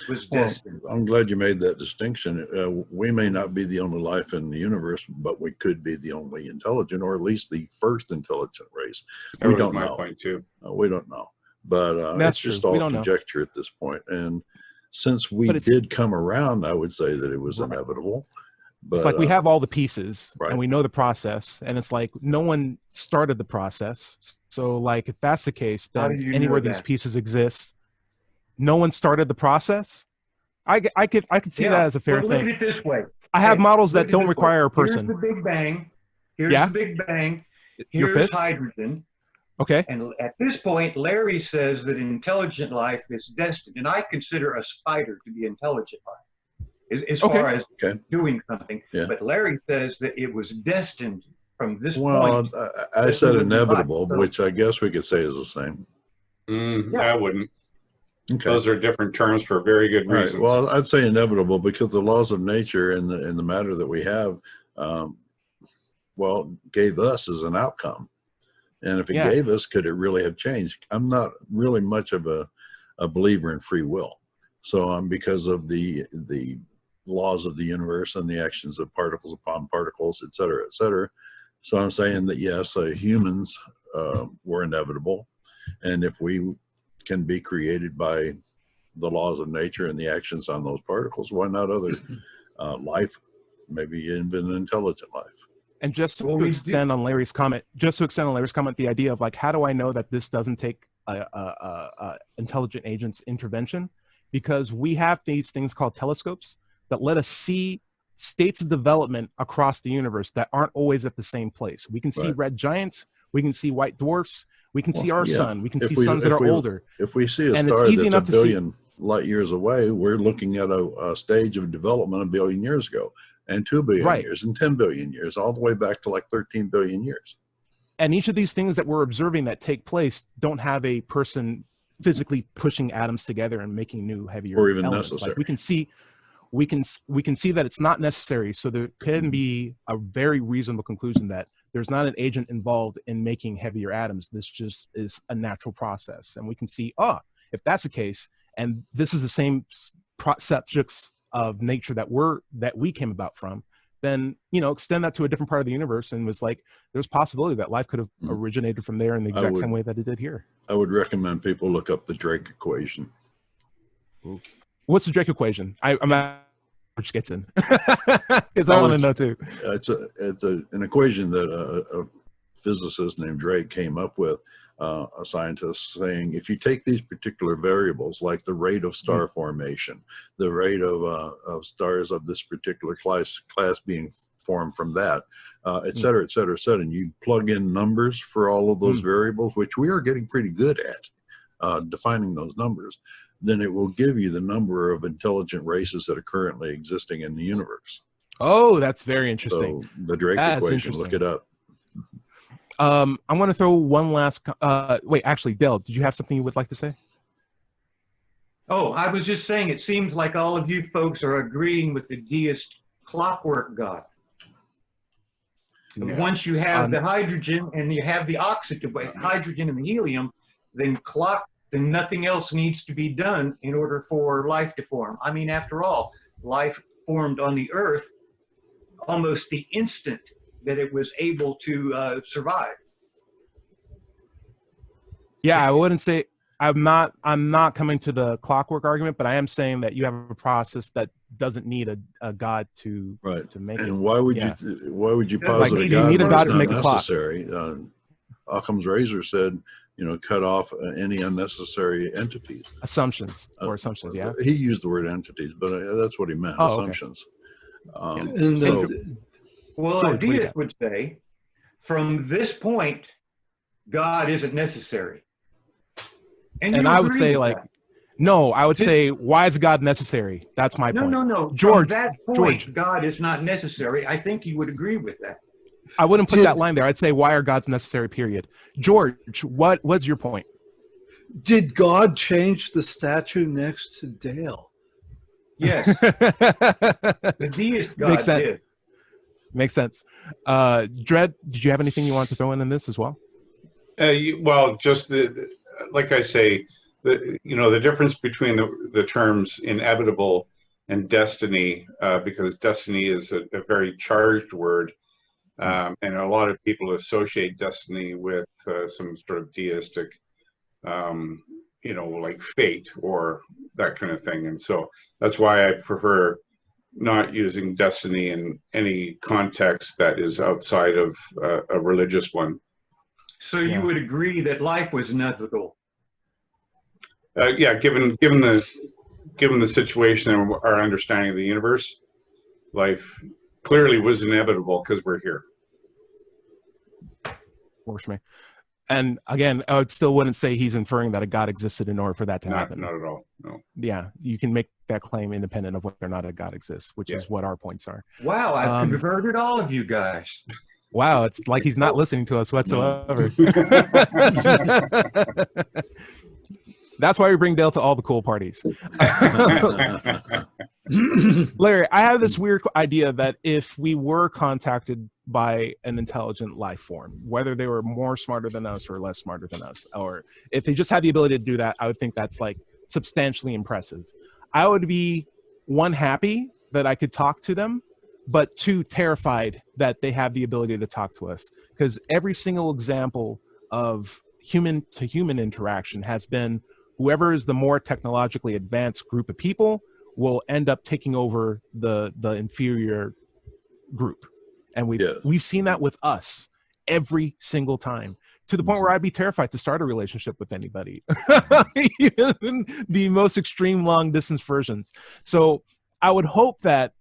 was destined. Well, I'm glad you made that distinction. We may not be the only life in the universe, but we could be the only intelligent, or at least the first intelligent race. We don't know. Point too. We don't know, but it's just all conjecture at this point. And since we did come around, I would say that it was inevitable. But, it's like we have all the pieces and we know the process, and it's like no one started the process. So like if that's the case, then anywhere these pieces exist, no one started the process. I could see that as a fair thing. Look at it this way. I have models that don't require a person. Here's the Big Bang. Here's the Big Bang. Here's hydrogen. Okay. And at this point, Larry says that intelligent life is destined, and I consider a spider to be intelligent life, as far as doing something. Yeah. But Larry says that it was destined from this point. Well, I said inevitable, which I guess we could say is the same. I wouldn't. Okay. Those are different terms for very good reasons. Right. Well, I'd say inevitable because the laws of nature and the matter that we have, gave us as an outcome. And if it gave us, could it really have changed? I'm not really much of a believer in free will. So because of the laws of the universe and the actions of particles upon particles, et cetera, et cetera. So I'm saying that, yes, humans were inevitable. And if we can be created by the laws of nature and the actions on those particles, why not other life, maybe even intelligent life? And just to extend on Larry's comment, the idea of like, how do I know that this doesn't take intelligent agents intervention? Because we have these things called telescopes that let us see states of development across the universe that aren't always at the same place. We can see red giants, we can see white dwarfs, we can see our sun, we can see suns that are older. If we see a star that's a billion light years away, we're looking at a stage of development a billion years ago, and 2 billion years, and 10 billion years, all the way back to like 13 billion years. And each of these things that we're observing that take place don't have a person physically pushing atoms together and making new, heavier or even elements. necessary. Like we can see that it's not necessary. So there can be a very reasonable conclusion that there's not an agent involved in making heavier atoms. This just is a natural process. And we can see, if that's the case, and this is the same subjects of nature that we came about from, then, extend that to a different part of the universe and was like, there's possibility that life could have originated from there in the exact same way that it did here. I would recommend people look up the Drake equation. Ooh. What's the Drake equation? I'm not which gets in because I want to know too. It's an equation that a physicist named Drake came up with, a scientist, saying if you take these particular variables like the rate of star formation, the rate of stars of this particular class being formed from that, et cetera, et cetera, et cetera, and you plug in numbers for all of those variables, which we are getting pretty good at defining those numbers, then it will give you the number of intelligent races that are currently existing in the universe. Oh, that's very interesting. So the Drake equation, look it up. I want to throw one last, wait, actually, Del, did you have something you would like to say? Oh, I was just saying, it seems like all of you folks are agreeing with the deist clockwork God. Yeah. Once you have the hydrogen and you have the oxygen, hydrogen and the helium, then nothing else needs to be done in order for life to form. I mean, after all, life formed on the earth almost the instant that it was able to survive. Yeah, I wouldn't say, I'm not coming to the clockwork argument, but I am saying that you have a process that doesn't need a God to make it. And why would you posit a God need a God to make necessary? Occam's razor said, cut off any unnecessary entities. Assumptions, yeah. He used the word entities, but that's what he meant, assumptions. Well, Atheist would say, from this point, God isn't necessary. And I would say, no, I would say, why is God necessary? That's my point. No. George, from that point, God is not necessary. I think you would agree with that. I wouldn't put that line there. I'd say, why are gods necessary, period. George, what's your point? Did God change the statue next to Dale? Yes. The deist God Makes sense. did. Makes sense. Dredd, did you have anything you wanted to throw in this as well? Well, just like I say, the difference between the terms inevitable and destiny, because destiny is a very charged word. And a lot of people associate destiny with some sort of deistic, like fate or that kind of thing. And so that's why I prefer not using destiny in any context that is outside of a religious one. So you would agree that life was inevitable? Yeah, given the situation and our understanding of the universe, life clearly was inevitable because we're here. Works for me. And again, I still wouldn't say he's inferring that a God existed in order for that to happen. Not at all. No. Yeah, you can make that claim independent of whether or not a God exists, which is what our points are. Wow, I've converted all of you guys. Wow, it's like he's not listening to us whatsoever. That's why we bring Dale to all the cool parties. Larry, I have this weird idea that if we were contacted by an intelligent life form, whether they were more smarter than us or less smarter than us, or if they just had the ability to do that, I would think that's like substantially impressive. I would be, one, happy that I could talk to them, but two, terrified that they have the ability to talk to us. Because every single example of human to human interaction has been whoever is the more technologically advanced group of people will end up taking over the inferior group. And we've seen that with us every single time, to the point where I'd be terrified to start a relationship with anybody, even the most extreme long distance versions. So I would hope that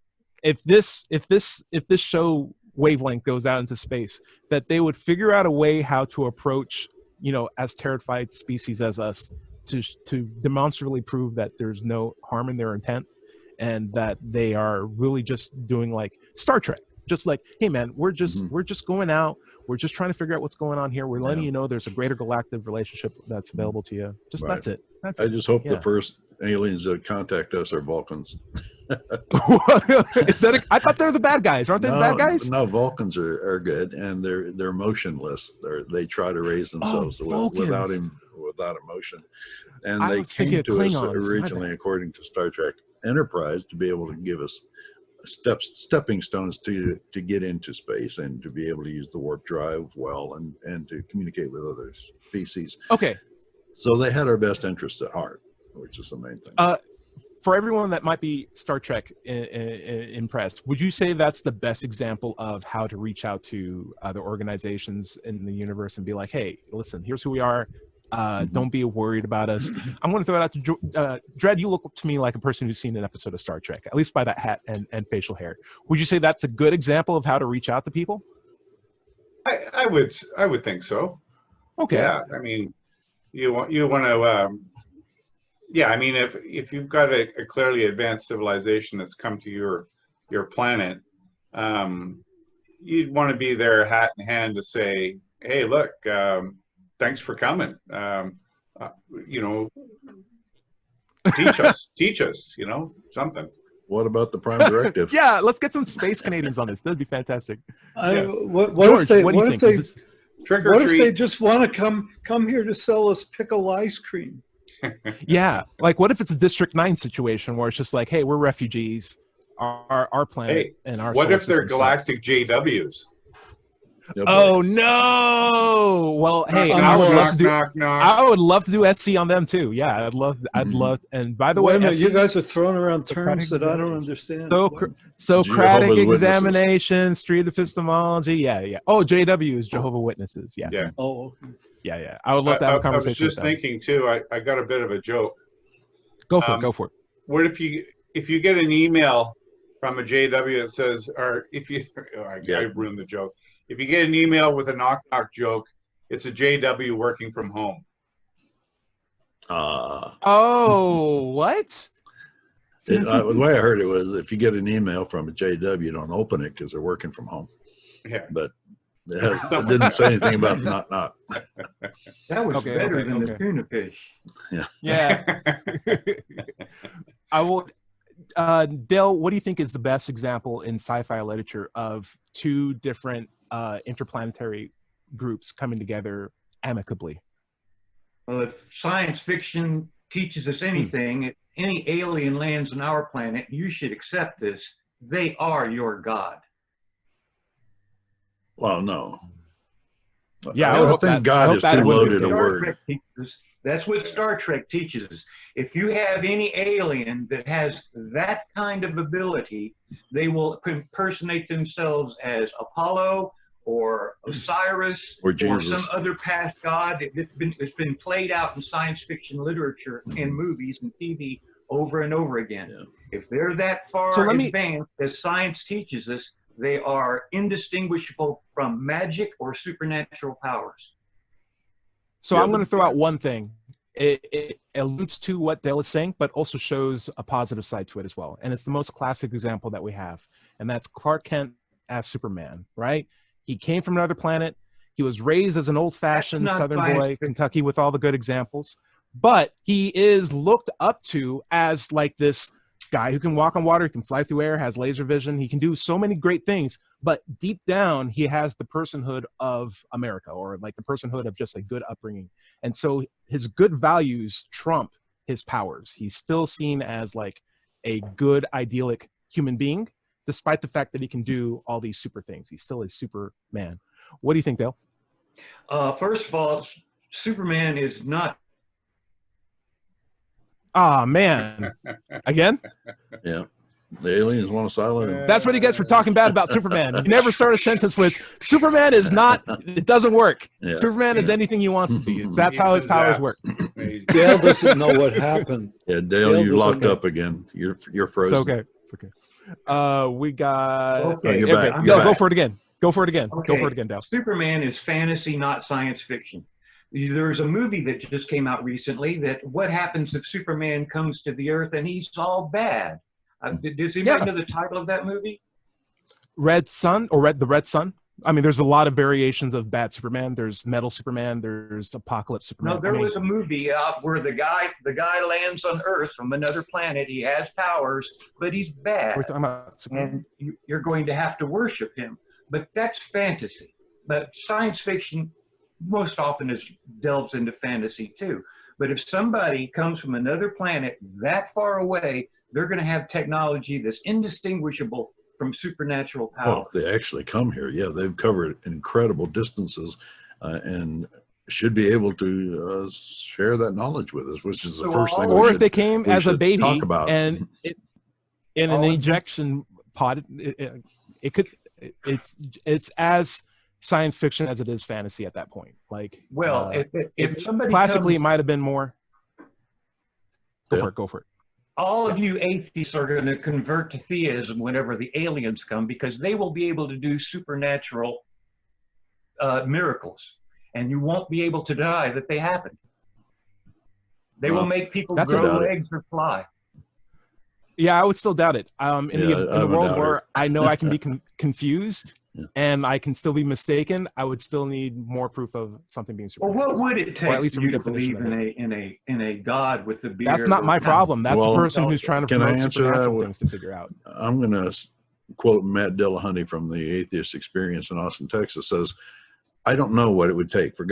if this show wavelength goes out into space, that they would figure out a way how to approach, as terrified species as us, to demonstrably prove that there's no harm in their intent, and that they are really just doing like Star Trek. Just like, hey man, we're just going out. We're just trying to figure out what's going on here. We're letting you know there's a greater galactic relationship that's available to you. Just that's it. I just hope the first aliens that contact us are Vulcans. I thought they're the bad guys. Aren't they the bad guys? No, Vulcans are good, and they're motionless. They try to raise themselves without emotion. And they came to us originally, according to Star Trek Enterprise, to be able to give us stepping stones to get into space and to be able to use the warp drive well and to communicate with other species. Okay. So they had our best interests at heart, which is the main thing. For everyone that might be Star Trek impressed, would you say that's the best example of how to reach out to other organizations in the universe and be like, hey, listen, here's who we are. Don't be worried about us. I'm going to throw it out to Dredd. You look to me like a person who's seen an episode of Star Trek, at least by that hat and facial hair. Would you say that's a good example of how to reach out to people? I would think so. Okay. Yeah, I mean, you want to. Yeah, I mean, if you've got a clearly advanced civilization that's come to your planet, you'd want to be there hat in hand to say, hey, look. Thanks for coming. Teach us, something. What about the Prime Directive? Yeah, let's get some space Canadians on this. That'd be fantastic. What if they just want to come here to sell us pickle ice cream? Yeah, like what if it's a District 9 situation where it's just like, hey, we're refugees, our planet and our. What if they're galactic JWs? Oh no! Well, hey, I would love to do SC on them too. Yeah, I'd love. And by the way, SC, you guys are throwing around terms that I don't understand. Socratic examination, street epistemology. Yeah. Oh, JW is Jehovah's Witnesses. Yeah. Oh, okay. Yeah. I would love to have a conversation. I was just thinking too. I got a bit of a joke. Go for it. What if you get an email from a JW that says, or if you, I ruined the joke. If you get an email with a knock-knock joke, it's a JW working from home. Oh, what? The way I heard it was, if you get an email from a JW, don't open it because they're working from home. Yeah. But it didn't say anything about knock-knock. That was better than the tuna fish. Yeah. I will... Dale, what do you think is the best example in sci-fi literature of two different interplanetary groups coming together amicably? Well, if science fiction teaches us anything, if any alien lands on our planet, you should accept this. They are your God. Well, no. Yeah, I think God is too loaded a word. That's what Star Trek teaches us. If you have any alien that has that kind of ability, they will impersonate themselves as Apollo or Osiris Or or Jesus. some other past god. It's been played out in science fiction literature and movies and TV over and over again. Yeah. If they're that far So advanced as science teaches us, they are indistinguishable from magic or supernatural powers. So Yeah, I'm going to throw out one thing. It alludes to what Dale is saying, but also shows a positive side to it as well. And it's the most classic example that we have. And that's Clark Kent as Superman, right? He came from another planet. He was raised as an old-fashioned Southern boy, Kentucky, with all the good examples. But he is looked up to as like this guy who can walk on water, he can fly through air, has laser vision. He can do so many great things. But deep down, he has the personhood of America, or like the personhood of just a good upbringing. And so his good values trump his powers. He's still seen as like a good, idyllic human being, despite the fact that he can do all these super things. He's still a Superman. What do you think, Dale? First of all, Superman is not. Ah, man. Again? Yeah. The aliens want to silence him. That's what he gets for talking bad about Superman. You never start a sentence with, Superman is not, it doesn't work. Yeah. Superman is anything he wants to be. That's how his powers work. Dale doesn't know what happened. Yeah, Dale, Dale you locked doesn't- up again. You're frozen. It's okay. It's okay. We got... Okay, you're back. No, You're go back. for it again. Go for it again. Go Okay. for it again, Dale. Superman is fantasy, not science fiction. There's a movie that just came out recently that what happens if Superman comes to the earth and he's all bad? Does anybody know the title of that movie? Red Sun, or the Red Sun? I mean, there's a lot of variations of bad Superman. There's Metal Superman. There's Apocalypse Superman. No, there was a movie where the guy lands on Earth from another planet. He has powers, but he's bad. We're talking about Superman. And you're going to have to worship him. But that's fantasy. But science fiction most often delves into fantasy too. But if somebody comes from another planet that far away, they're going to have technology that's indistinguishable from supernatural power. Well, if they actually come here, yeah, they've covered incredible distances and should be able to share that knowledge with us, which is the first thing. Or if they came we as a should baby talk about. and in an ejection pod, it's as science fiction as it is fantasy at that point. Like, well, if somebody classically, it might have been more. Go for it. All of you atheists are going to convert to theism whenever the aliens come, because they will be able to do supernatural miracles, and you won't be able to deny that they happened. They will make people grow legs or fly. Yeah, I would still doubt it. In the world where I know I can be confused and I can still be mistaken, I would still need more proof of something being supernatural. Well, what would it take at least for you to believe in a God with the beard? That's not my problem. That's the person who's trying to can I promote answer supernatural that? things to figure out. I'm going to quote Matt Dillahunty from the Atheist Experience in Austin, Texas, says, I don't know what it would take for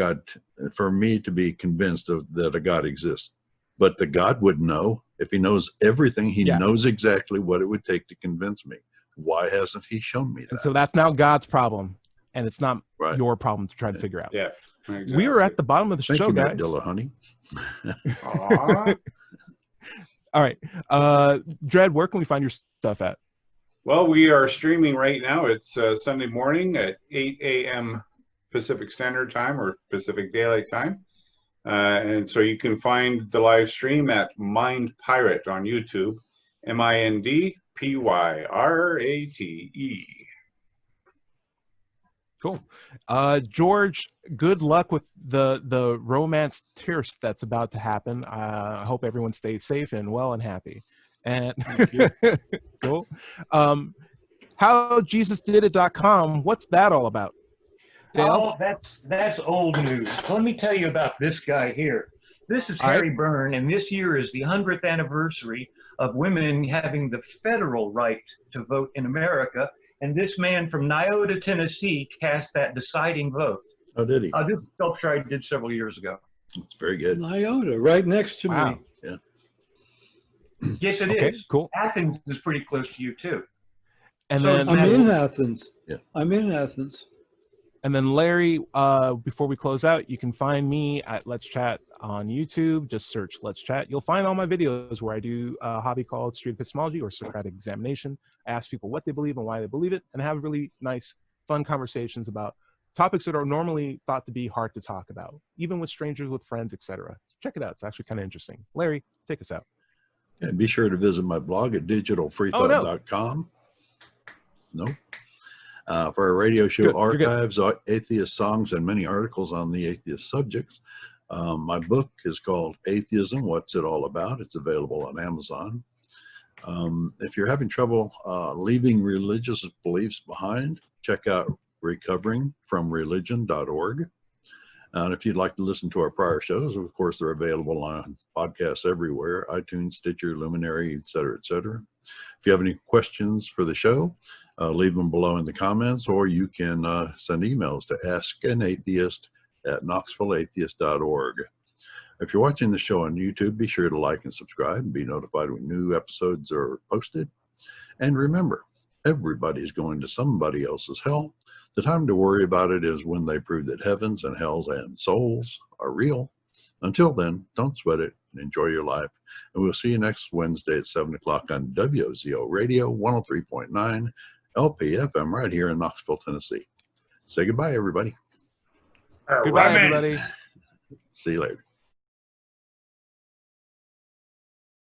me to be convinced that a God exists, but the God would know. If he knows everything, he knows exactly what it would take to convince me. Why hasn't he shown me that? And so that's now God's problem, and it's not Right. your problem to try to figure out. Yeah. Exactly. We are at the bottom of the Thank show, you, guys. Matt Dillahunty. Aw. All right. Dred, where can we find your stuff at? Well, we are streaming right now. It's Sunday morning at 8 a.m. Pacific Standard Time, or Pacific Daylight Time. And so you can find the live stream at Mind Pirate on YouTube, MindPyrate. Cool. George, good luck with the romance tierce that's about to happen. I hope everyone stays safe and well and happy. And cool. HowJesusDidIt.com, what's that all about? Oh, that's old news. Let me tell you about this guy here. This is Harry Byrne, and this year is the 100th anniversary of women having the federal right to vote in America. And this man from Nyota, Tennessee, cast that deciding vote. Oh, did he? This sculpture I did several years ago. It's very good. Nyota, right next to Wow. me. Yeah. Yes, it Okay, is. cool. Athens is pretty close to you, too. And So then I'm in Athens. Yeah. I'm in Athens. And then Larry, before we close out, you can find me at Let's Chat on YouTube. Just search Let's Chat. You'll find all my videos where I do a hobby called street epistemology or Socratic examination. I ask people what they believe and why they believe it, and have really nice, fun conversations about topics that are normally thought to be hard to talk about, even with strangers, with friends, etc. Check it out. It's actually kind of interesting. Larry, take us out. And be sure to visit my blog at digitalfreethought.com. No. For our radio show archives, atheist songs, and many articles on the atheist subjects. My book is called Atheism, What's It All About? It's available on Amazon. If you're having trouble leaving religious beliefs behind, check out recoveringfromreligion.org. And if you'd like to listen to our prior shows, of course, they're available on podcasts everywhere, iTunes, Stitcher, Luminary, et cetera, et cetera. If you have any questions for the show, leave them below in the comments, or you can send emails to askanatheist@knoxvilleatheist.org. If you're watching the show on YouTube, be sure to like and subscribe and be notified when new episodes are posted. And remember, everybody's going to somebody else's hell. The time to worry about it is when they prove that heavens and hells and souls are real. Until then, don't sweat it and enjoy your life. And we'll see you next Wednesday at 7 o'clock on WOZO Radio 103.9 LPFM right here in Knoxville, Tennessee. Say goodbye, everybody. Goodbye, everybody. See you later.